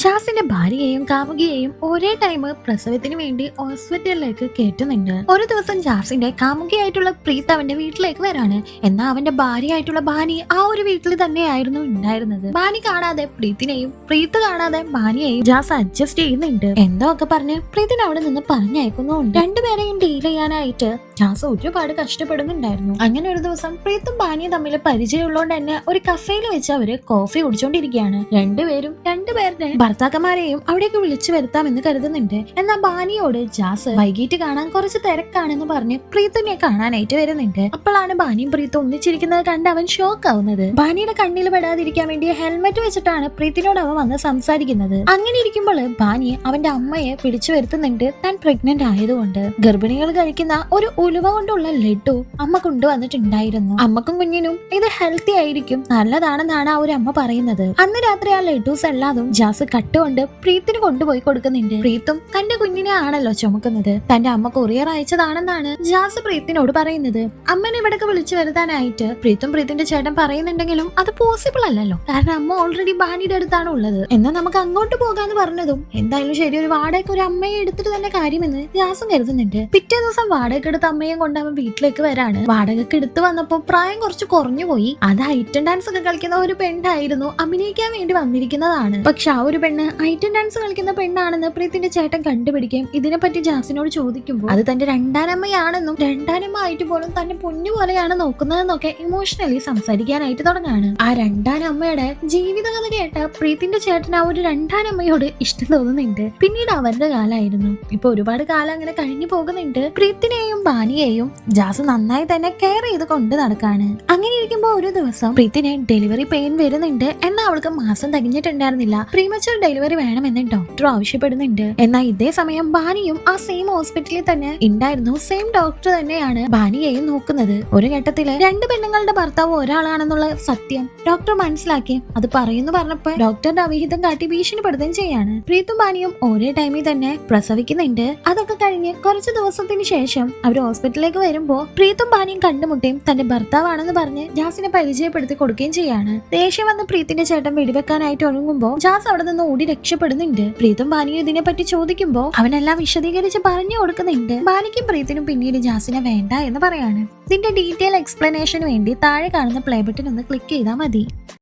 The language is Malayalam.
ജാസിന്റെ ഭാര്യയെയും കാമുകിയെയും ഒരേ ടൈം പ്രസവത്തിന് വേണ്ടി ഹോസ്പിറ്റലിലേക്ക് കയറ്റുന്നുണ്ട്. ഒരു ദിവസം ജാസിന്റെ കാമുകിയായിട്ടുള്ള പ്രീത്ത് അവന്റെ വീട്ടിലേക്ക് വരാണ്. എന്നാൽ അവന്റെ ഭാര്യയായിട്ടുള്ള ബാനി ആ ഒരു വീട്ടിൽ തന്നെയായിരുന്നു ഉണ്ടായിരുന്നത്. ബാനി കാണാതെ പ്രീത്തിനെയും പ്രീത്ത് കാണാതെ ബാനിയെയും ജാസ് അഡ്ജസ്റ്റ് ചെയ്യുന്നുണ്ട്. എന്തോ ഒക്കെ പറഞ്ഞ് പ്രീത്തിനെ അവിടെ നിന്ന് പറഞ്ഞയക്കുന്നുണ്ട്. രണ്ടുപേരെയും ഡീൽ ചെയ്യാനായിട്ട് ജാസ് ഒരുപാട് കഷ്ടപ്പെടുന്നുണ്ടായിരുന്നു. അങ്ങനെ ഒരു ദിവസം പ്രീത്തും ബാനിയും തമ്മിൽ പരിചയമുള്ളതുകൊണ്ട് തന്നെ ഒരു കഫേയിൽ വെച്ച് അവര് കോഫി കുടിച്ചോണ്ടിരിക്കുകയാണ്. രണ്ടുപേരുടെ ഭർത്താക്കന്മാരെയും അവിടേക്ക് വിളിച്ചു വരുത്താമെന്ന് കരുതുന്നുണ്ട്. എന്നാൽ ബാനിയോട് ജാസ് വൈകിട്ട് കാണാൻ കുറച്ച് തിരക്കാണെന്ന് പറഞ്ഞ് പ്രീത്തിനെ കാണാനായിട്ട് വരുന്നുണ്ട്. അപ്പോഴാണ് ബാനിയും പ്രീത്തും ഒന്നിച്ചിരിക്കുന്നത് കണ്ട് അവൻ ഷോക്ക് ആവുന്നത്. ബാനിയുടെ കണ്ണിൽ പെടാതിരിക്കാൻ വേണ്ടി ഹെൽമെറ്റ് വെച്ചിട്ടാണ് പ്രീത്തിനോട് അവൻ വന്ന് സംസാരിക്കുന്നത്. അങ്ങനെ ഇരിക്കുമ്പോൾ ബാനി അവന്റെ അമ്മയെ പിടിച്ചു വരുത്തുന്നുണ്ട്. താൻ പ്രഗ്നന്റ് ആയതുകൊണ്ട് ഗർഭിണികൾ കഴിക്കുന്ന ഒരു ഉലുവ കൊണ്ടുള്ള ലഡു അമ്മ കൊണ്ടുവന്നിട്ടുണ്ടായിരുന്നു. അമ്മക്കും കുഞ്ഞിനും ഇത് ഹെൽത്തി ആയിരിക്കും, നല്ലതാണെന്നാണ് ആ ഒരു അമ്മ പറയുന്നത്. അന്ന് രാത്രി ആ ലഡൂസ് എല്ലാതും ജാസ് കട്ടുകൊണ്ട് പ്രീത്തിന് കൊണ്ടുപോയി കൊടുക്കുന്നുണ്ട്. പ്രീത്തും തന്റെ കുഞ്ഞിനെ ആണല്ലോ ചുമക്കുന്നത്. തന്റെ അമ്മ കൊറിയർ അയച്ചതാണെന്നാണ് ജാസ് പ്രീത്തിനോട് പറയുന്നത്. അമ്മനെ ഇവിടേക്ക് വിളിച്ചു വരുത്താനായിട്ട് പ്രീത്തും പ്രീത്തിന്റെ ചേട്ടൻ പറയുന്നുണ്ടെങ്കിലും അത് പോസിബിൾ അല്ലല്ലോ, കാരണം അമ്മ ഓൾറെഡി ബാനിയുടെ അടുത്താണ് ഉള്ളത്. എന്നാൽ നമുക്ക് അങ്ങോട്ട് പോകാന്ന് പറഞ്ഞതും എന്തായാലും ശരി, ഒരു വാടകയ്ക്ക് ഒരു അമ്മയെ എടുത്തിട്ട് തന്നെ കാര്യമെന്ന് ജാസും കരുതുന്നുണ്ട്. പിറ്റേ ദിവസം വാടക എടുത്ത അമ്മയും കൊണ്ട് അവൻ വീട്ടിലേക്ക് വരാണ്. വാടകയ്ക്ക് എടുത്തു വന്നപ്പോ പ്രായം കുറച്ച് കുറഞ്ഞു പോയി. അത് ഐറ്റം ഡാൻസ് ഒക്കെ കളിക്കുന്ന ഒരു പെണ്ണായിരുന്നു, അഭിനയിക്കാൻ വേണ്ടി വന്നിരിക്കുന്നതാണ്. പക്ഷെ ആ ഒരു പെണ്ണ് ഐറ്റം ഡാൻസ് കളിക്കുന്ന പെണ്ണാണെന്ന് പ്രീത്തിന്റെ ചേട്ടൻ കണ്ടുപിടിക്കുകയും ഇതിനെപ്പറ്റി ജാസിനോട് ചോദിക്കുമ്പോൾ അത് തന്റെ രണ്ടാനമ്മയാണെന്നും രണ്ടാനമ്മ ആയിട്ട് പോലും തന്നെ പൊന്നു പോലെയാണ് നോക്കുന്നതെന്നൊക്കെ ഇമോഷണലി സംസാരിക്കാനായിട്ട് തുടങ്ങാണ്. ആ രണ്ടാനമ്മയുടെ ജീവിതകഥ കേട്ട പ്രീത്തിന്റെ ചേട്ടൻ ആ ഒരു രണ്ടാനമ്മയോട് ഇഷ്ടം തോന്നുന്നുണ്ട്. പിന്നീട് അവരുടെ കാലമായിരുന്നു. ഇപ്പൊ ഒരുപാട് കാലം അങ്ങനെ കഴിഞ്ഞു പോകുന്നുണ്ട്. പ്രീത്തിനെയും ബാനിയെയും ജാസ് നന്നായി തന്നെ കെയർ ചെയ്ത് കൊണ്ട് നടക്കാണ്. അങ്ങനെ ഇരിക്കുമ്പോ ഒരു ദിവസം പ്രീത്തിനെ ഡെലിവറി പെയിൻ വരുന്നുണ്ട്. എന്നാൽ അവൾക്ക് മാസം തികഞ്ഞിട്ടുണ്ടായിരുന്നില്ല. പ്രീമച്വർ ഡെലിവറി വേണമെന്ന് ഡോക്ടർ ആവശ്യപ്പെടുന്നുണ്ട്. എന്നാൽ ഇതേ സമയം ബാനിയും ആ സെയിം ഹോസ്പിറ്റലിൽ തന്നെ ഉണ്ടായിരുന്നു. സെയിം ഡോക്ടർ തന്നെയാണ് ബാനിയെയും നോക്കുന്നത്. ഒരു ഘട്ടത്തില് രണ്ട് പെണ്ണുങ്ങളുടെ ഭർത്താവ് ഒരാളാണെന്നുള്ള സത്യം ഡോക്ടർ മനസ്സിലാക്കി അത് പറഞ്ഞപ്പോ ഡോക്ടറുടെ അവിഹിതം കാട്ടി ഭീഷണിപ്പെടുത്തുകയും ചെയ്യാണ്. പ്രീത്തും ബാനിയും ഒരേ ടൈമിൽ തന്നെ പ്രസവിക്കുന്നുണ്ട്. അതൊക്കെ കഴിഞ്ഞ് കുറച്ച് ദിവസത്തിന് ശേഷം അവർ ഹോസ്പിറ്റലിലേക്ക് വരുമ്പോ പ്രീത്തും ബാനിയും കണ്ടുമുട്ടുകയും തന്റെ ഭർത്താവാണെന്ന് പറഞ്ഞ് ജാസിനെ പരിചയപ്പെടുത്തി കൊടുക്കുകയും ചെയ്യാണ്. ദേഷ്യം വന്ന് പ്രീത്തിന്റെ ചേട്ടൻ വെടിവെക്കാനായിട്ട് ഒരുങ്ങുമ്പോ ജാസ് അവിടെ നിന്ന് ഓടി രക്ഷപ്പെടുന്നുണ്ട്. പ്രീത്തും ബാനിയും ഇതിനെ പറ്റി ചോദിക്കുമ്പോ അവനെല്ലാം വിശദീകരിച്ച് പറഞ്ഞു കൊടുക്കുന്നുണ്ട്. ബാനിക്കും പ്രീത്തിനും പിന്നീട് ജാസിനെ വേണ്ട എന്ന് പറയാണ്. ഇതിന്റെ ഡീറ്റെയിൽ എക്സ്പ്ലനേഷന് വേണ്ടി താഴെ കാണുന്ന പ്ലേ ബട്ടൺ ഒന്ന് ക്ലിക്ക് ചെയ്താൽ മതി.